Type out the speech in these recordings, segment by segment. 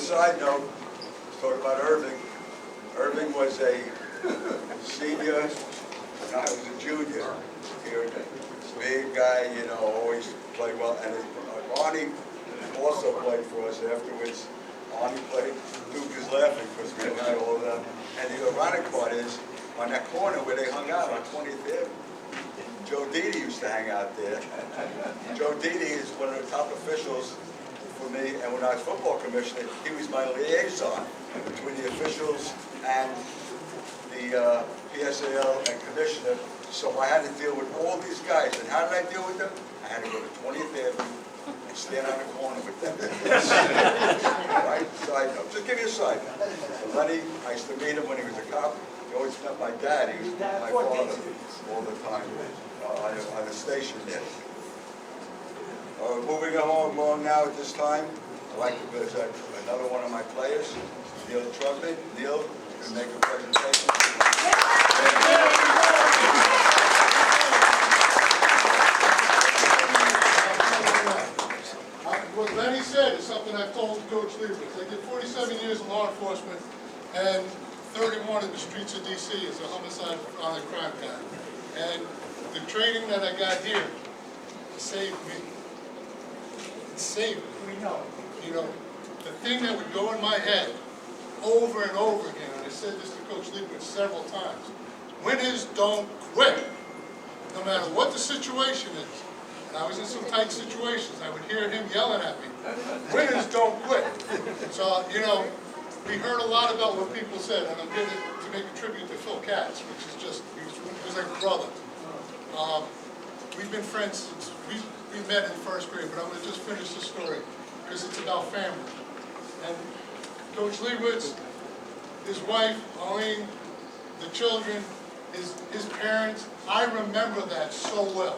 side note, talk about Irving. Irving was a senior, and I was a junior here. Big guy, you know, always played well. And Arnie also played for us afterwards. Arnie played. Duke is laughing because we had all of them. And the ironic part is, on that corner where they hung out on 20th Avenue, Joe Didi used to hang out there. Joe Didi is one of the top officials for me, and when I was football commissioner, he was my liaison between the officials and the PSAL and commissioner. So I had to deal with all these guys. And how did I deal with them? I had to go to 20th Avenue and stand on the corner with them. Right? Side note. Just give you a side note. So Lenny, I used to meet him when he was a cop. He always met my dad. He was my father all the time on the station there. Moving along now at this time, I'd like to present another one of my players, Neil Trugman. Neil, you can make a presentation. What Lenny said is something I've told Coach Leibowitz. I did 47 years in law enforcement and 31 in the streets of D.C. as a homicide on a crime guy. And the training that I got here saved me. It saved me. You know, the thing that would go in my head over and over again, and I said this to Coach Leibowitz several times, winners don't quit, no matter what the situation is. And I was in some tight situations. I would hear him yelling at me, winners don't quit. So, you know, we heard a lot about what people said, and I'm going to make a tribute to Phil Katz, which is just, he was like a brother. We've been friends since, we met in first grade, but I'm going to just finish the story, because it's about family. And Coach Leibowitz, his wife, Arlene, the children, his parents, I remember that so well.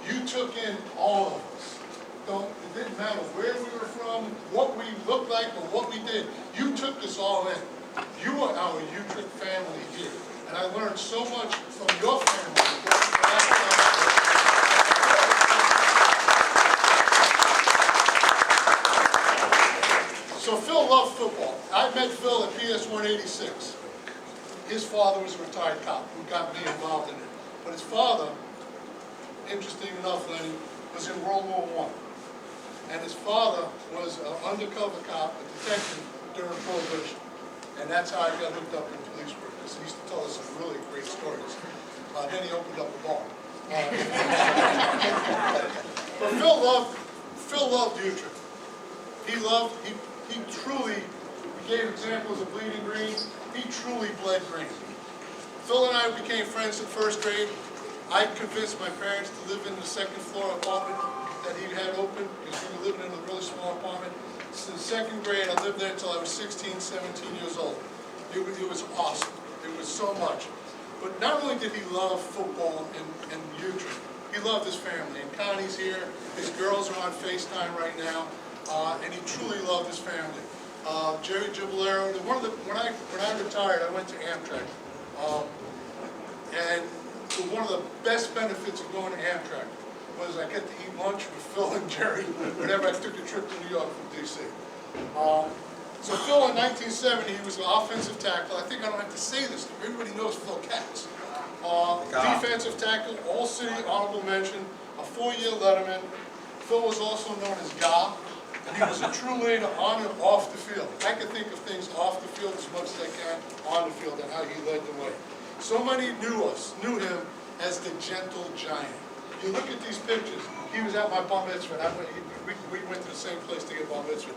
You took in all of us. It didn't matter where we were from, what we looked like, or what we did. You took us all in. You are our Utrecht family here. And I learned so much from your family. So Phil loved football. I met Phil at PS 186. His father was a retired cop who got me involved in it. But his father, interesting enough, Lenny, was in World War I. And his father was an undercover cop, a detective during Prohibition. And that's how I got hooked up in police work, because he used to tell us some really great stories. Then he opened up a bar. But Phil loved Utrecht. He truly, we gave examples of bleeding green, he truly bled green. Phil and I became friends in first grade. I convinced my parents to live in the second floor apartment that he had open, because we were living in a really small apartment. Since second grade, I lived there until I was 16, 17 years old. It was awesome. It was so much. But not only did he love football and Utrecht, he loved his family. And Connie's here. His girls are on FaceTime right now. And he truly loved his family. Jerry Gibolero, when I retired, I went to Amtrak. And one of the best benefits of going to Amtrak was I get to eat lunch with Phil and Jerry whenever I took a trip to New York from D.C. So Phil, in 1970, he was an offensive tackle. I think I don't have to say this. Everybody knows Phil Katz. Defensive tackle, All-City honorable mention, a 4-year letterman. Phil was also known as Ga, and he was a true leader on and off the field. I can think of things off the field as much as I can on the field and how he led the way. So many knew him as the gentle giant. You look at these pictures, he was at my bar mitzvah, and we went to the same place to get bar mitzvah.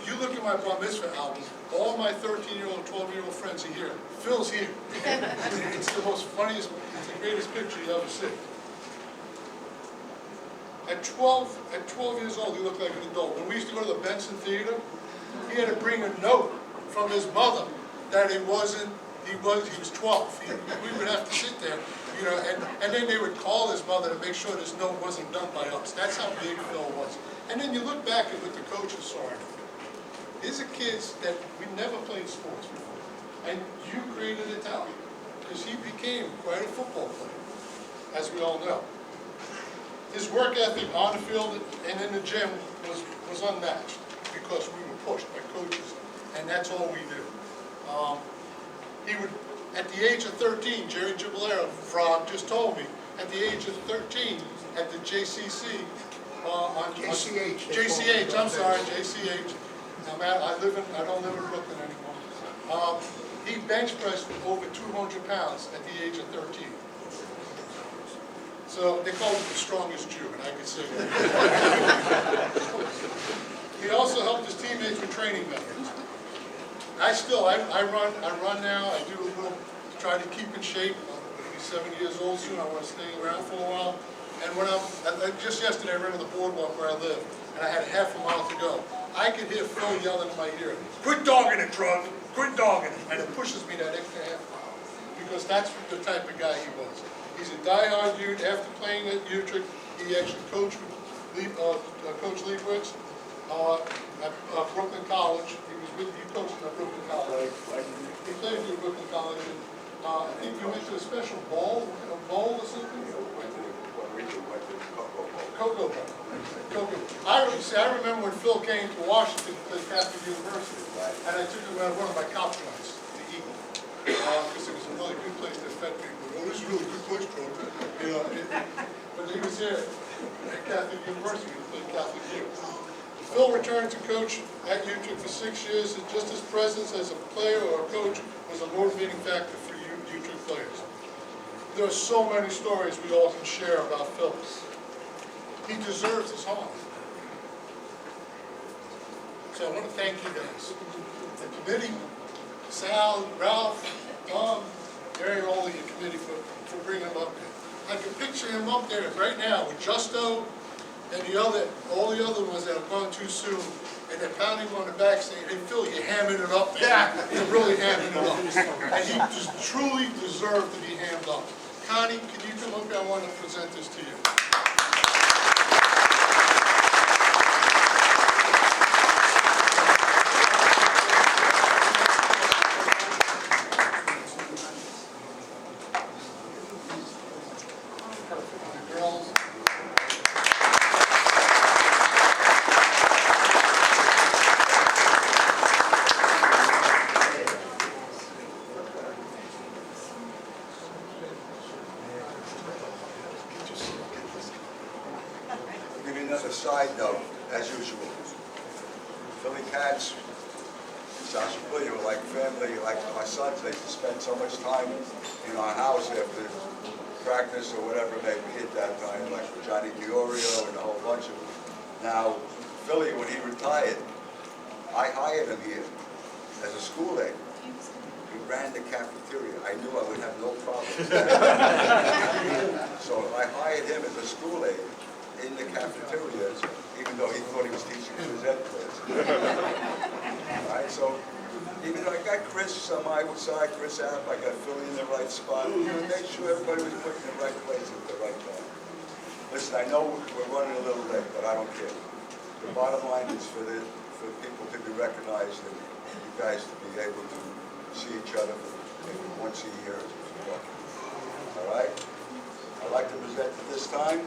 You look at my bar mitzvah album, all my 13-year-old, 12-year-old friends are here. Phil's here. It's the most funniest, it's the greatest picture you ever see. At 12 years old, he looked like an adult. When we used to go to the Benson Theater, he had to bring a note from his mother that he was 12. We would have to sit there, you know, and then they would call his mother to make sure this note wasn't done by us. That's how big Phil was. And then you look back at what the coaches saw in him. These are kids that we never played sports before. And you created a talent, because he became quite a football player, as we all know. His work ethic on the field and in the gym was unmatched. because we were pushed by coaches, and that's all we knew. He would, at the age of 13, Jerry Gibalera, Frog, just told me, at the age of 13, at the JCC, JCH, I'm sorry, JCH. I don't live in Brooklyn anymore. He bench pressed over 200 pounds at the age of 13. So they called him the strongest Jew, and I could say that. He also helped his teammates with training methods. I run now. I do a little to try to keep in shape. I'm 7 years old soon. I want to stay around for a while. And when just yesterday I ran on the boardwalk where I live, and I had half a mile to go. I could hear Phil yelling in my ear, "Quit dogging it, Drug! Quit dogging it!" And it pushes me that extra half mile, because that's the type of guy he was. He's a die-hard dude. After playing at Utrecht, he actually coached with Coach Leibowitz at Brooklyn College. He coached at Brooklyn College. He played at Brooklyn College, and I think he went to a special bowl or something. Cocoa Bowl. I remember when Phil came to Washington to play Catholic University, and I took him out one of my cop joints, the Eagle, because it was a really good place to fed people. Oh, this is a really good place, coach. You know, but he was here at Catholic University to play Catholic youth. Phil returned to coach at Utrecht for 6 years, and just his presence as a player or a coach was a motivating factor for Utrecht players. There are so many stories we all can share about Phil. He deserves his home. So I want to thank you guys. The committee, Sal, Ralph, Tom, Gary, all of your committee for bringing him up there. I can picture him up there right now with Justo and all the other ones that have gone too soon, and they're pounding him on the back saying, "Hey Phil, you're hamming it up, man." Yeah. You're really hamming it up. And he just truly deserved to be hammed up. Connie, can you come up here? I want to present this to you. Another side note, as usual. Philly Cats, South Shabilia were like family, like my sons. They used to spend so much time in our house after practice or whatever it may be at that time, like Johnny Diorio and a whole bunch of them. Now, Philly, when he retired, I hired him here as a school aide. He ran the cafeteria. I knew I would have no problems. So I hired him as a school aide in the cafeteria, even though he thought he was teaching his ed class. All right, so even though I got Chris on my side, Chris out, I got Philly in the right spot. Make sure everybody was put in the right place at the right time. Listen, I know we're running a little late, but I don't care. The bottom line is for people to be recognized and you guys to be able to see each other maybe once a year. All right? I'd like to present at this time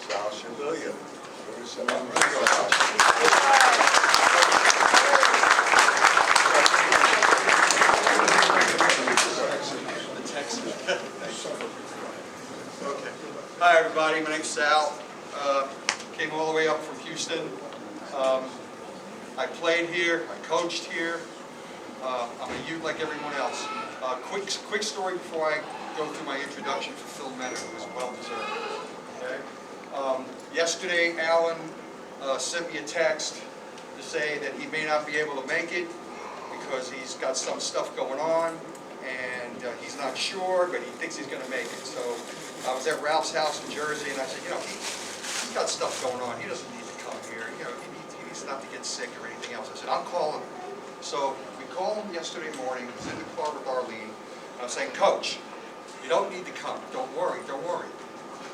Sal Shabilia. Okay. Hi everybody, my name's Sal. Came all the way up from Houston. I played here, I coached here. I'm a Ute like everyone else. Quick story before I go through my introduction for Phil Metter. It was well deserved. Okay. Yesterday, Alan sent me a text to say that he may not be able to make it because he's got some stuff going on and he's not sure, but he thinks he's going to make it. So I was at Ralph's house in Jersey, and I said, you know, he's got stuff going on. He doesn't need to come here. You know, he needs not to get sick or anything else. I said, I'll call him. So we called him yesterday morning. He was in the car with Arlene. And I was saying, Coach, you don't need to come. Don't worry, don't worry.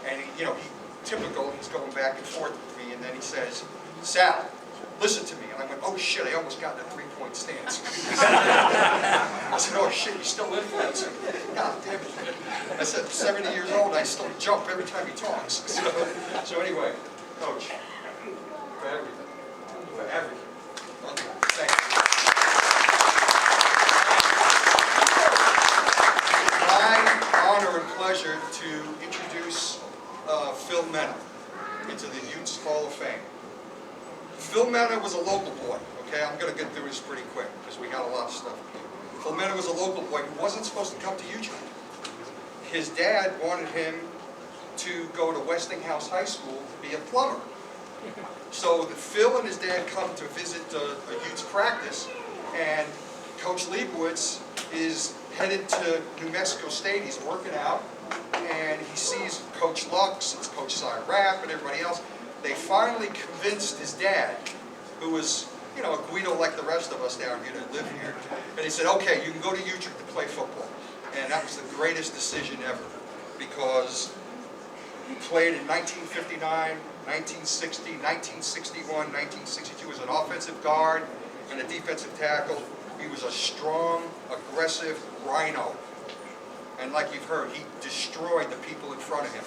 And he, you know, typical, he's going back and forth with me, and then he says, Sal, listen to me. And I went, oh shit, I almost got in a three-point stance. I said, oh shit, you still influencing? God damn it. I said, I'm 70 years old, and I still jump every time he talks. So anyway, Coach, for everything, Phil Mena was a local boy, okay? I'm going to get through this pretty quick because we got a lot of stuff. Phil Mena was a local boy who wasn't supposed to come to Utrecht. His dad wanted him to go to Westinghouse High School to be a plumber. So Phil and his dad come to visit a youth practice, and Coach Leibowitz is headed to New Mexico State. He's working out, and he sees Coach Lux, it's Coach Cy Rapp, and everybody else. They finally convinced his dad, who was, you know, a Guido like the rest of us down here that live here, and he said, okay, you can go to Utrecht to play football. And that was the greatest decision ever, because he played in 1959, 1960, 1961, 1962 as an offensive guard and a defensive tackle. He was a strong, aggressive rhino. And like you've heard, he destroyed the people in front of him.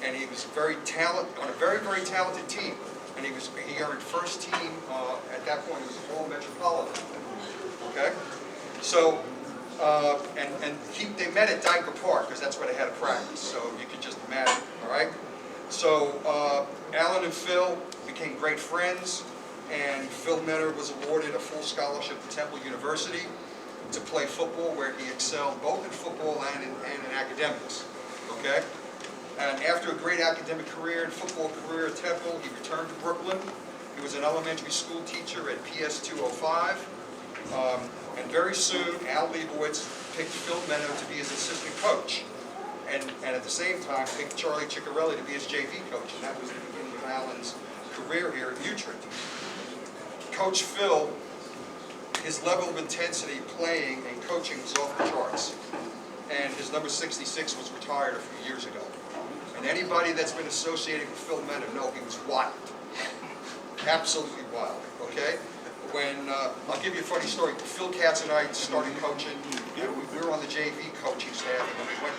And he was very talented, on a very, very talented team. And he earned first team, at that point, it was all Metropolitan. Okay? So, they met at Dyker Park, because that's where they had a practice. So you could just imagine, all right? So Alan and Phil became great friends, and Phil Mena was awarded a full scholarship to Temple University to play football, where he excelled both in football and in academics. Okay? And after a great academic career and football career at Temple, he returned to Brooklyn. He was an elementary school teacher at PS 205. And very soon, Al Leibowitz picked Phil Mena to be his assistant coach. And at the same time, picked Charlie Ciccarelli to be his JV coach. And that was the beginning of Alan's career here at Utrecht. Coach Phil, his level of intensity playing and coaching was off the charts. And his number 66 was retired a few years ago. And anybody that's been associated with Phil Mena know he was wild. Absolutely wild, okay? When, I'll give you a funny story. Phil Katz and I started coaching. We were on the JV coaching staff, and we went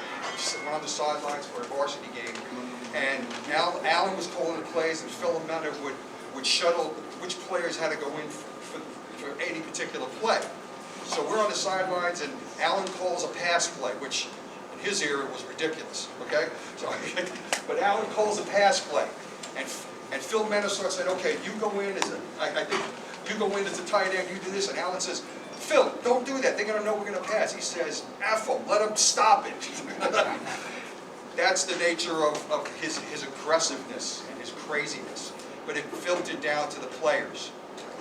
on the sidelines for a varsity game. And Alan was calling the plays, and Phil and Mena would shuttle which players had to go in for any particular play. So we're on the sidelines, and Alan calls a pass play, which in his era was ridiculous, okay? So, but Alan calls a pass play, and Phil Mena starts saying, okay, you go in as I think you go in as a tight end, you do this, and Alan says, Phil, don't do that, they're gonna know we're gonna pass. He says, F them, let them stop it. That's the nature of his aggressiveness and his craziness, but it filtered down to the players,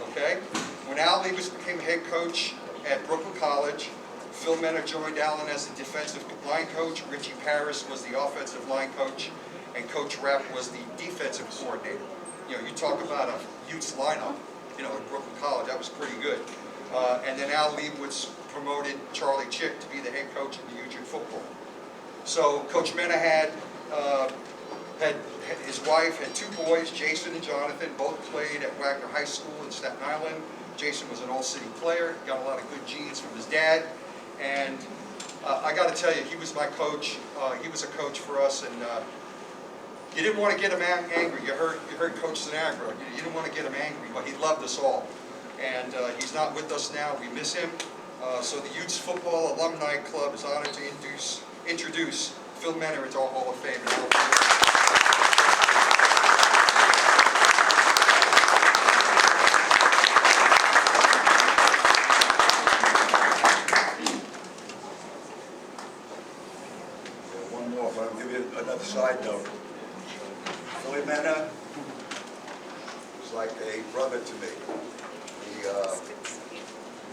okay? When Al Leibowitz became head coach at Brooklyn College, Phil Mena joined Alan as the defensive line coach, Richie Paris was the offensive line coach, and Coach Rapp was the defensive coordinator. You know, you talk about a youth lineup, you know, at Brooklyn College, that was pretty good. And then Al Leibowitz promoted Charlie Chick to be the head coach of the Utrecht football. So Coach Mena had his wife had two boys, Jason and Jonathan, both played at Wagner High School in Staten Island. Jason was an all-city player, got a lot of good genes from his dad, and I got to tell you, he was my coach. He was a coach for us, and you didn't want to get him angry. You heard Coach Sinagro. You didn't want to get him angry, but he loved us all. And he's not with us now. We miss him. So the Utes Football Alumni Club is honored to introduce Phil Mena into our Hall of Fame. One more, but I'll give you another side note. Phil Mena was like a brother to me.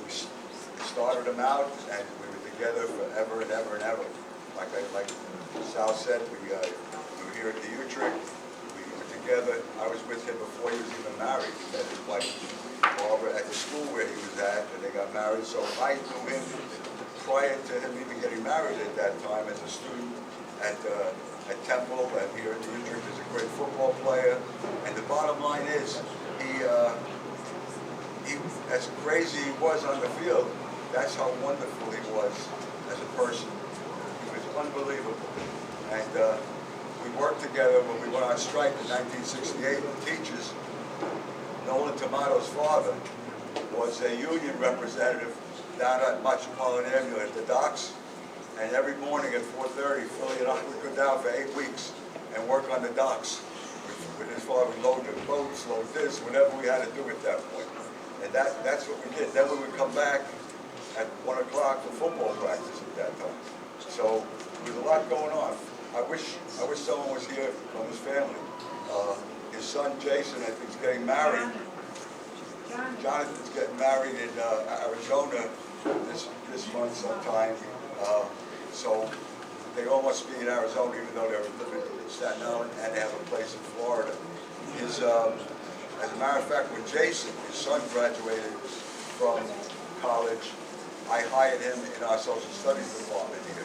We started him out, and we were together forever and ever and ever. Like Sal said, we were here at the Utrecht. We were together. I was with him before he was even married. He met his wife Barbara at the school where he was at, and they got married. So I knew him prior to him even getting married at that time as a student at Temple and here at the Utrecht as a great football player. And the bottom line is, he as crazy he was on the field, that's how wonderful he was as a person. He was unbelievable. And we worked together when we went on strike in 1968 with teachers. Nolan Tomato's father was a union representative down at Metropolitan Avenue at the docks. And every morning at 4:30, Philly and I would go down for 8 weeks and work on the docks. With his father, we'd load the boats, load this, whatever we had to do at that point. And that's what we did. Then we would come back at 1 o'clock for football practice at that time. So there was a lot going on. I wish someone was here from his family. His son Jason, I think, is getting married. Jonathan's getting married in Arizona this month sometime. So they all must be in Arizona, even though they're living in Staten Island, and they have a place in Florida. As a matter of fact, when Jason, his son, graduated from college, I hired him in our social studies department here.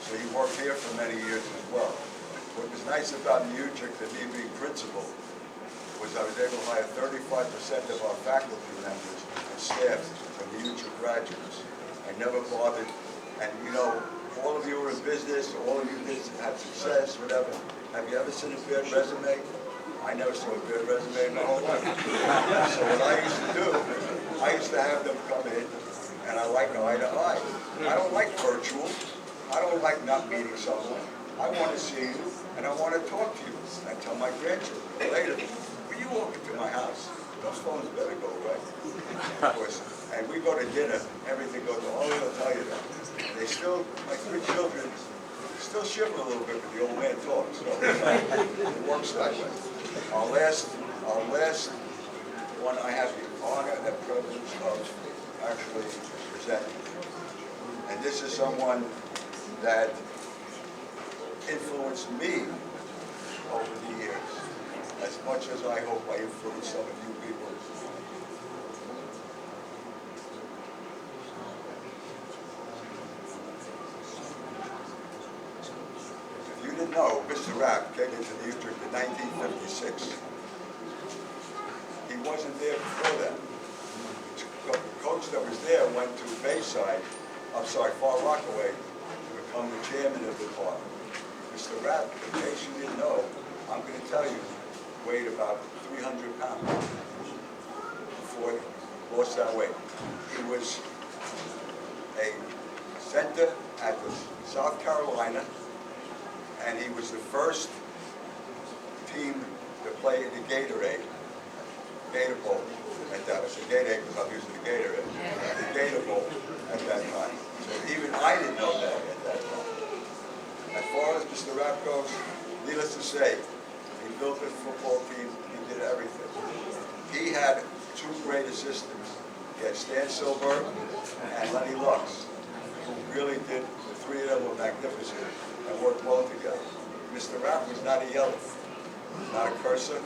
So he worked here for many years as well. What was nice about the Utrecht and me being principal was I was able to hire 35% of our faculty members and staff from the Utrecht graduates. I never bothered, and you know, all of you are in business, all of you have success, whatever. Have you ever seen a bad resume? I never saw a bad resume in my whole life. So what I used to do, I used to have them come in, and I like eye to eye. I don't like virtual. I don't like not meeting someone. I want to see you, and I want to talk to you. I tell my grandchildren later, when you walk into my house, those phones better go away. Of course, and we go to dinner, everything goes, oh, they'll tell you that. They still, my 3 children, still shiver a little bit when the old man talks. So it works that way. Our last one, I have the honor and privilege of actually presenting. And this is someone that influenced me over the years, as much as I hope I influenced some of you people. If you didn't know, Mr. Rapp came into the Utrecht in 1956. He wasn't there before that. The coach that was there went to Bayside, Far Rockaway, to become the chairman of the department. Mr. Rapp, in case you didn't know, I'm going to tell you, weighed about 300 pounds before he lost that weight. He was a center at the South Carolina, and he was the first team to play in the Gatorade, Gator Bowl at that. I said Gatorade because I'm using the Gatorade. The Gator Bowl at that time. So even I didn't know that at that time. As far as Mr. Rapp goes, needless to say, he built a football team, he did everything. He had 2 great assistants. He had Stan Silberg and Lenny Lux, who really did, the 3 of them were magnificent and worked well together. Mr. Rapp was not a yeller, not a cursor.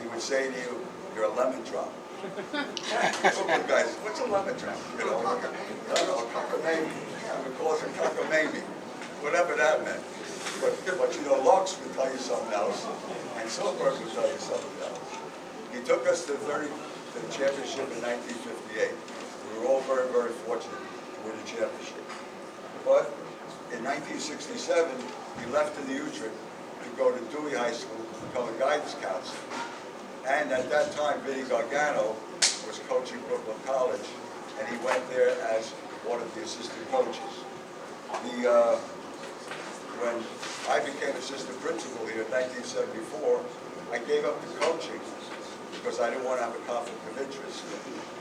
He would say to you, you're a lemon drop. Look, guys, what's a lemon drop? You know, I don't know, a cockamamie. I would call it a cockamamie. Whatever that meant. But you know, Lux would tell you something else, and Silberg would tell you something else. He took us to the championship in 1958. We were all very, very fortunate to win the championship. But in 1967, he left in the Utrecht to go to Dewey High School to become a guidance counselor. And at that time, Vinny Gargano was coaching Brooklyn College, and he went there as one of the assistant coaches. When I became assistant principal here in 1974, I gave up the coaching because I didn't want to have a conflict of interest.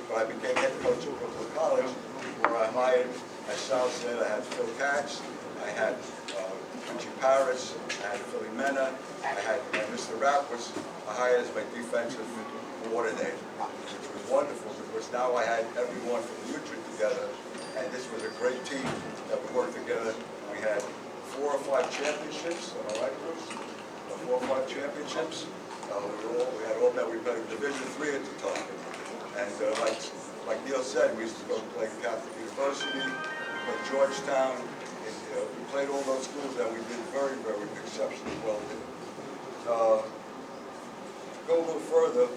But I became head coach at Brooklyn College, where I hired, as Sal said, I had Phil Katz, I had Richie Paris, I had Philly Mena, I had Mr. Rapp was hired as my defensive coordinator, which was wonderful because now I had everyone from the Utrecht together, and this was a great team that we worked together. We had 4 or 5 championships, am I right, Bruce? 4 or 5 championships. We had all that. We played Division III at the time, and like Neil said, we used to go play Catholic University, we played Georgetown. We played all those schools, and we did very, very exceptionally well. Go a little further.